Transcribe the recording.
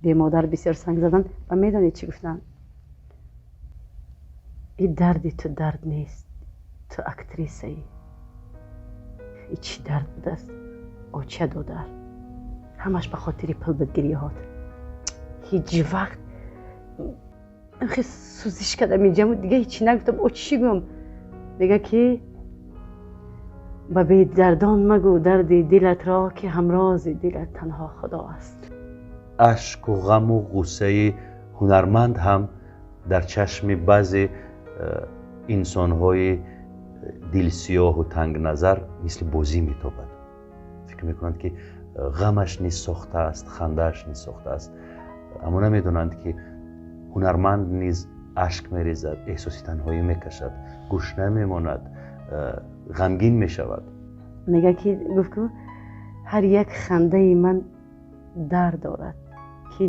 به مادر بسیار سنگ زدن و میدانید چی گفتن؟ این دردی تو درد نیست، تو اکتریسه ای. این چی درد بوده است؟ او چه دادر؟ همش به خاطر پل بدگیری هات. هیچ وقت خیلی سوزش کردم اینجا دیگه هیچی نگفتم. او چی گم؟ میگه که با بی دردان مگو درد دلت را که همراز دلت تنها خدا است. اشک و غم و غصه هنرمند هم در چشم بعضی انسان‌های دلسیاه و تنگ نظر مثل بازی میتابد. فکر میکنند که غمش نیز ساخته است، خندهش نیز ساخته است، اما نمیدونند که هنرمند نیز اشک میریزد، احساس تنهایی میکشد، گشنه میماند، غمگین میشود. میگه که گفت که هر یک خنده من درد دارد.